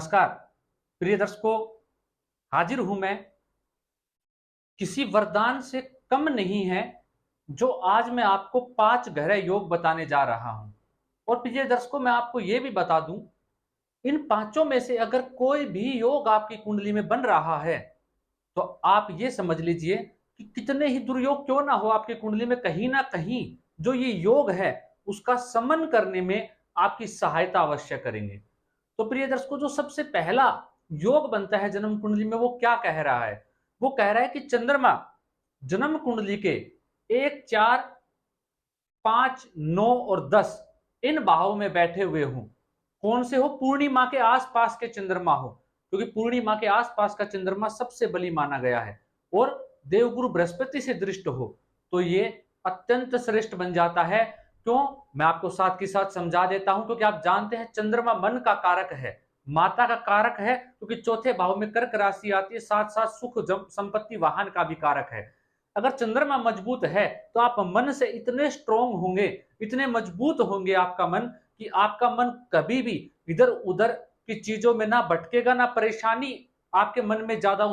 नमस्कार प्रिय दर्शकों, हाजिर हूं मैं। किसी वरदान से कम नहीं है जो आज मैं आपको 5 गहरे योग बताने जा रहा हूं। और प्रिय दर्शकों, मैं आपको यह भी बता दूं, इन पांचों में से अगर कोई भी योग आपकी कुंडली में बन रहा है तो आप ये समझ लीजिए कि कितने ही दुर्योग क्यों ना हो आपकी कुंडली में, कहीं ना कहीं जो ये योग है उसका समन करने में आपकी सहायता अवश्य करेंगे। तो प्रिय दर्शकों, जो सबसे पहला योग बनता है जन्म कुंडली में, वो क्या कह रहा है? वो कह रहा है कि चंद्रमा जन्म कुंडली के 1, 4, 5, 9 और 10 इन भावों में बैठे हुए हों। कौन से हो? पूर्णिमा के आसपास के चंद्रमा हो, क्योंकि पूर्णिमा के आसपास का चंद्रमा सबसे बली माना गया है। और देवगुरु बृहस्पति से दृष्ट हो तो ये अत्यंत श्रेष्ठ बन जाता है। क्यों? मैं आपको साथ के साथ समझा देता हूं। क्योंकि आप जानते हैं चंद्रमा मन का कारक है, माता का कारक है, क्योंकि चौथे भाव में कर्क राशि आती है, साथ साथ सुख संपत्ति वाहन का भी कारक है। अगर चंद्रमा मजबूत है तो आप मन से इतने स्ट्रोंग होंगे, इतने मजबूत होंगे आपका मन, कि आपका मन कभी भी इधर उधर की चीजों में ना भटकेगा, ना परेशानी आपके मन में ज्यादा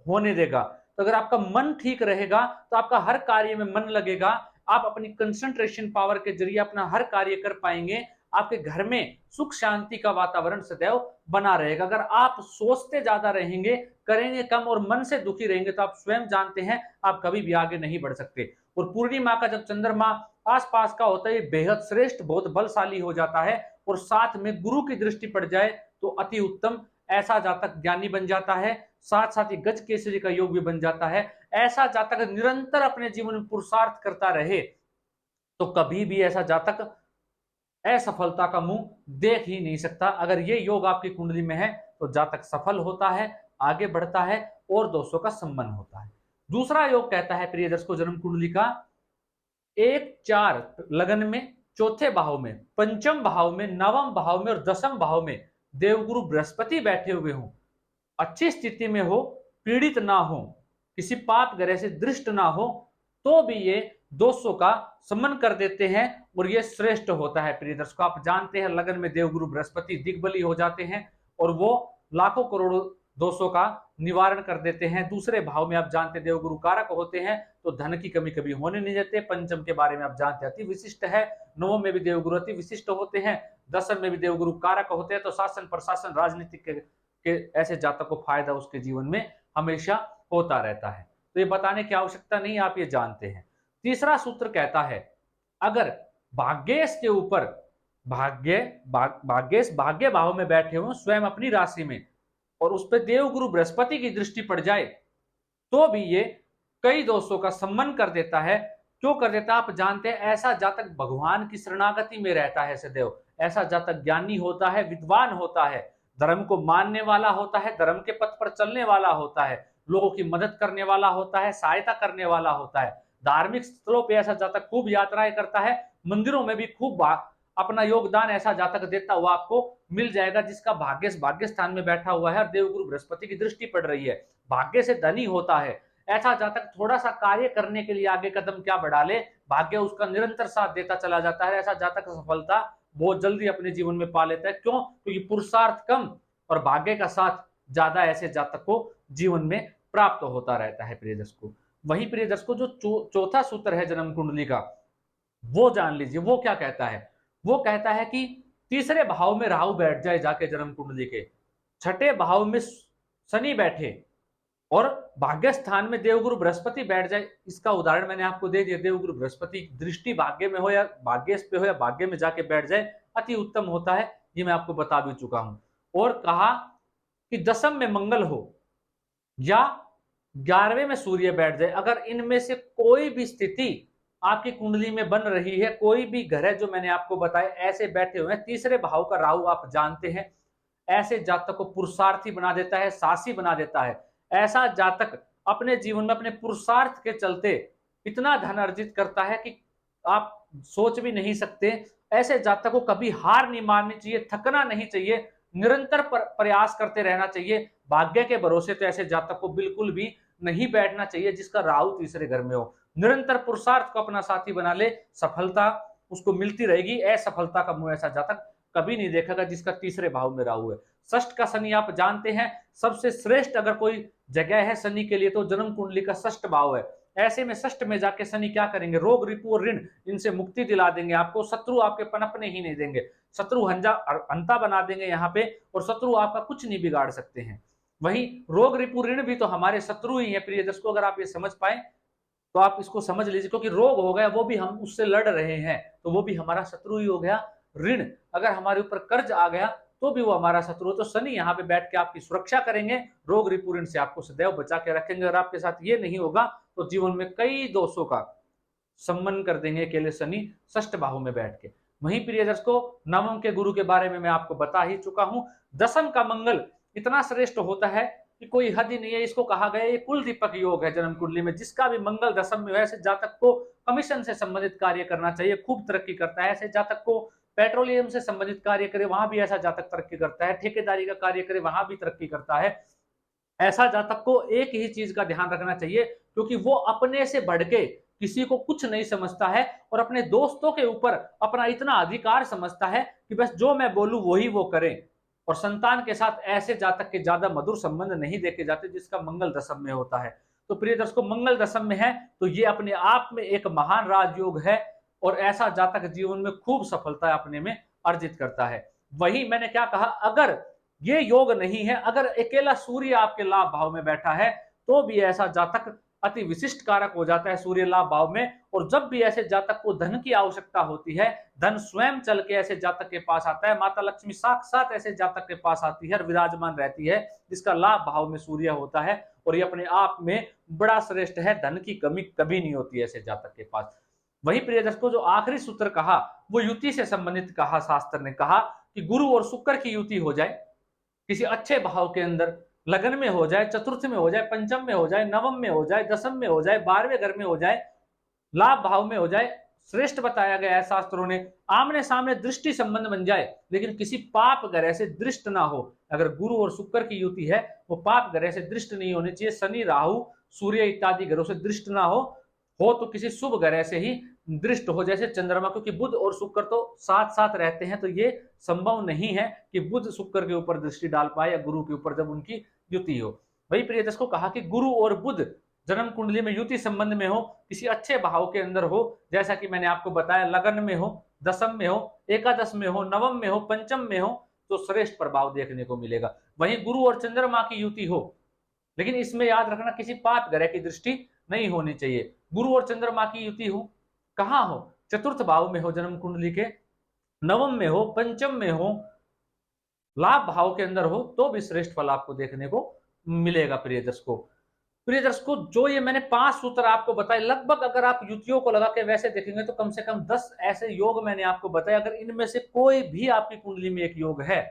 होने देगा। तो अगर आपका मन ठीक रहेगा तो आपका हर कार्य में मन लगेगा, आप अपनी कंसंट्रेशन पावर के जरिए अपना हर कार्य कर पाएंगे। आपके घर में सुख शांति का वातावरण सदैव बना रहेगा। अगर आप सोचते ज्यादा रहेंगे, करेंगे कम और मन से दुखी रहेंगे, तो आप स्वयं जानते हैं आप कभी भी आगे नहीं बढ़ सकते। और पूर्णिमा का जब चंद्रमा आसपास का होता है, बेहद श्रेष्ठ, बहुत बलशाली हो जाता है। और साथ में गुरु की दृष्टि पड़ जाए तो अति उत्तम। ऐसा जातक ज्ञानी बन जाता है, साथ साथ ही गज केसरी का योग भी बन जाता है। ऐसा जातक निरंतर अपने जीवन में पुरुषार्थ करता रहे तो कभी भी ऐसा जातक असफलता का मुंह देख ही नहीं सकता। अगर ये योग आपकी कुंडली में है तो जातक सफल होता है, आगे बढ़ता है और दोस्तों का सम्मान होता है। दूसरा योग कहता है प्रिय दर्शकों, जन्म कुंडली का 1, 4 लगन में, चौथे भाव में, पंचम भाव में, नवम भाव में और दसम भाव में देवगुरु बृहस्पति बैठे हुए हों, अच्छी स्थिति में हो, पीड़ित ना हो, किसी पाप ग्रह से दृष्ट ना हो, तो भी ये दोषों का समन कर देते हैं और ये श्रेष्ठ होता है। प्रिय दर्शकों, आप जानते हैं लगन में देवगुरु बृहस्पति दिग्बली हो जाते हैं और वो लाखों करोड़ों दोषों का निवारण कर देते हैं। दूसरे भाव में आप जानते हैं देवगुरु कारक होते हैं, तो धन की कमी कभी होने नहीं देते। पंचम के बारे में आप जानते हैं अति विशिष्ट है। नवम में भी देवगुरु अति विशिष्ट होते हैं। दसम में भी देवगुरु कारक होते हैं। तो शासन प्रशासन राजनीतिक के ऐसे जातक को फायदा उसके जीवन में हमेशा होता रहता है। तो ये बताने की आवश्यकता नहीं, आप ये जानते हैं। तीसरा सूत्र कहता है, अगर भाग्येश के ऊपर भाग्येश भाग्य भाव में बैठे हो स्वयं अपनी राशि में, और उस पर देवगुरु बृहस्पति की दृष्टि पड़ जाए, तो भी ये कई दोषों का सम्मन कर देता है। क्यों कर देता है? आप जानते हैं ऐसा जातक भगवान की शरणागति में रहता है सदैव। ऐसा जातक ज्ञानी होता है, विद्वान होता है, धर्म को मानने वाला होता है, धर्म के पथ पर चलने वाला होता है, लोगों की मदद करने वाला होता है, सहायता करने वाला होता है। धार्मिक स्थलों पर ऐसा जातक खूब यात्राएं करता है, मंदिरों में भी खूब अपना योगदान ऐसा जातक देता हुआ आपको मिल जाएगा, जिसका भाग्य स्थान में बैठा हुआ है और देवगुरु बृहस्पति की दृष्टि पड़ रही है। भाग्य से धनी होता है ऐसा जातक। थोड़ा सा कार्य करने के लिए आगे कदम क्या बढ़ा ले, भाग्य उसका निरंतर साथ देता चला जाता है। ऐसा जातक सफलता बहुत जल्दी अपने जीवन में पा लेता है। क्यों? क्योंकि पुरुषार्थ कम और भाग्य का साथ ज्यादा ऐसे जातक को जीवन में प्राप्त होता रहता है। प्रिय दर्शकों, वही प्रिय दर्शकों, जो चौथा सूत्र है जन्म कुंडली का, वो जान लीजिए वो क्या कहता है। वो कहता है कि तीसरे भाव में राहु बैठ जाए जाके जन्म कुंडली के, छठे भाव में शनि बैठे और भाग्य स्थान में देवगुरु बृहस्पति बैठ जाए। इसका उदाहरण मैंने आपको दे दिया। देवगुरु बृहस्पति दृष्टि भाग्य में हो या भाग्य पे हो या भाग्य में जाके बैठ जाए, अति उत्तम होता है। ये मैं आपको बता भी चुका हूं। और कहा कि दसम में मंगल हो या 11वें में सूर्य बैठ जाए। अगर इनमें से कोई भी स्थिति आपकी कुंडली में बन रही है, कोई भी ग्रह जो मैंने आपको बताया ऐसे बैठे हुए हैं, तीसरे भाव का राहु आप जानते हैं, ऐसे जातक को पुरुषार्थी बना देता है, साहसी बना देता है। ऐसा जातक अपने जीवन में अपने पुरुषार्थ के चलते इतना धन अर्जित करता है कि आप सोच भी नहीं सकते। ऐसे जातक को कभी हार नहीं माननी चाहिए, थकना नहीं चाहिए, निरंतर प्रयास करते रहना चाहिए। भाग्य के भरोसे तो ऐसे जातक को बिल्कुल भी नहीं बैठना चाहिए जिसका राहु तीसरे घर में हो। निरंतर पुरुषार्थ को अपना साथी बना ले, सफलता उसको मिलती रहेगी। असफलता का मुंह ऐसा जातक कभी नहीं देखा जिसका तीसरे भाव में राहु है। षष्ठ का शनि आप जानते हैं सबसे श्रेष्ठ अगर कोई जगह है शनि के लिए तो जन्म कुंडली का षष्ठ भाव है। ऐसे में षष्ठ में जाके शनि क्या करेंगे, रोग रिपु और ऋण इनसे मुक्ति दिला देंगे आपको, शत्रु आपके पनपने ही नहीं देंगे, शत्रु अंता बना देंगे यहाँ पे, और शत्रु आपका कुछ नहीं बिगाड़ सकते हैं। वहीं रोग रिपु ऋण भी तो हमारे शत्रु ही है प्रिय दर्शकों, अगर आप ये समझ पाए तो आप इसको समझ लीजिए, क्योंकि रोग हो गया वो भी हम उससे लड़ रहे हैं तो वो भी हमारा शत्रु ही हो गया। ऋण अगर हमारे ऊपर कर्ज आ गया तो भी वो हमारा शत्रु हो। तो शनि यहाँ पे बैठ के आपकी सुरक्षा करेंगे, रोग रिपु ऋण से आपको सदैव बचा के रखेंगे। अगर आपके साथ ये नहीं होगा तो जीवन में कई दोषों का सम्मान कर देंगे अकेले शनि षष्ठ बाहु में बैठ के। वहीं प्रिय दर्शकों नवम के गुरु के बारे में मैं आपको बता ही चुका हूं। दसम का मंगल इतना श्रेष्ठ होता है कि कोई हद ही नहीं है। इसको कहा गया ये कुल दीपक योग है जन्म कुंडली में। जिसका भी मंगल दसम में, ऐसे जातक को कमीशन से संबंधित कार्य करना चाहिए, खूब तरक्की करता है। ऐसे जातक को पेट्रोलियम से संबंधित कार्य करे, वहां भी ऐसा जातक तरक्की करता है। ठेकेदारी का कार्य करे, वहां भी तरक्की करता है। ऐसा जातक को एक ही चीज का ध्यान रखना चाहिए, क्योंकि वो अपने से बढ़ के किसी को कुछ नहीं समझता है और अपने दोस्तों के ऊपर अपना इतना अधिकार समझता है कि बस जो मैं बोलूं वही वो करें। और संतान के साथ ऐसे जातक के ज्यादा मधुर संबंध नहीं देखे जाते जिसका मंगल दशम में होता है। तो प्रिय दर्शकों मंगल दशम में है तो ये अपने आप में एक महान राजयोग है और ऐसा जातक जीवन में खूब सफलता अपने में अर्जित करता है। वही मैंने क्या कहा, अगर ये योग नहीं है, अगर अकेला सूर्य आपके लाभ भाव में बैठा है तो भी ऐसा जातक अति विशिष्ट कारक हो जाता है सूर्य लाभ भाव में। और जब भी ऐसे जातक को धन की आवश्यकता होती है, धन स्वयं चल के ऐसे जातक के पास आता है। माता लक्ष्मी साक्षात ऐसे जातक के पास आती है और विराजमान रहती है, जिसका लाभ भाव में सूर्य होता है। और ये अपने आप में बड़ा श्रेष्ठ है, धन की कमी कभी नहीं होती है ऐसे जातक के पास। वही प्रिय दर्शकों जो आखिरी सूत्र कहा वो युति से संबंधित कहा। शास्त्र ने कहा कि गुरु और शुक्र की युति हो जाए किसी अच्छे भाव के अंदर, लगन में हो जाए, चतुर्थ में हो जाए, पंचम में हो जाए, नवम में हो जाए, दसम में हो जाए, 12वें घर में हो जाए, लाभ भाव में हो जाए, श्रेष्ठ बताया गया है शास्त्रों ने। आमने सामने दृष्टि संबंध बन जाए लेकिन किसी पाप ग्रह से दृष्ट ना हो। अगर गुरु और शुक्र की युति है वो पाप ग्रह से दृष्ट नहीं होनी चाहिए। शनि राहु सूर्य इत्यादि ग्रहों से दृष्ट ना हो तो किसी शुभ ग्रह से ही दृष्ट हो, जैसे चंद्रमा, क्योंकि बुध और शुक्र तो साथ साथ रहते हैं तो ये संभव नहीं है कि बुध शुक्र के ऊपर दृष्टि डाल पाए या गुरु के ऊपर जब उनकी युति हो। वही प्रिय दर्शकों कहा कि गुरु और बुध जन्म कुंडली में युति संबंध में हो, किसी अच्छे भाव के अंदर हो, जैसा कि मैंने आपको बताया लगन में हो, दसम में हो, एकादश में हो, नवम में हो, पंचम में हो, तो श्रेष्ठ प्रभाव देखने को मिलेगा। वहीं गुरु और चंद्रमा की युति हो, लेकिन इसमें याद रखना किसी पाप ग्रह की दृष्टि नहीं होनी चाहिए। गुरु और चंद्रमा की युति हो, कहां हो, चतुर्थ भाव में हो जन्म कुंडली के, नवम में हो, पंचम में हो, लाभ भाव के अंदर हो, तो भी श्रेष्ठ फल आपको देखने को मिलेगा। प्रिय दर्शकों जो ये मैंने 5 सूत्र आपको बताए, लगभग अगर आप युतियों को लगा के वैसे देखेंगे तो कम से कम 10 ऐसे योग मैंने आपको बताए। अगर इनमें से कोई भी आपकी कुंडली में एक योग है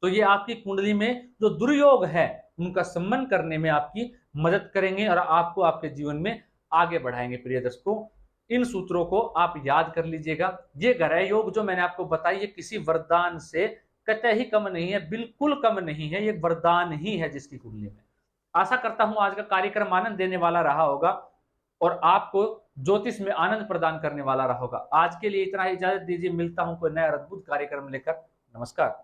तो ये आपकी कुंडली में जो दुर्योग है उनका सम्मान करने में आपकी मदद करेंगे और आपको आपके जीवन में आगे बढ़ाएंगे। प्रिय दर्शकों इन सूत्रों को आप याद कर लीजिएगा। ये ग्रह योग जो मैंने आपको बताई ये किसी वरदान से कतई कम नहीं है, बिल्कुल कम नहीं है, ये वरदान ही है जिसकी कुंडली में। आशा करता हूं आज का कार्यक्रम आनंद देने वाला रहा होगा और आपको ज्योतिष में आनंद प्रदान करने वाला रहा होगा। आज के लिए इतना ही, इजाजत दीजिए, मिलता हूं कोई नया अद्भुत कार्यक्रम लेकर। नमस्कार।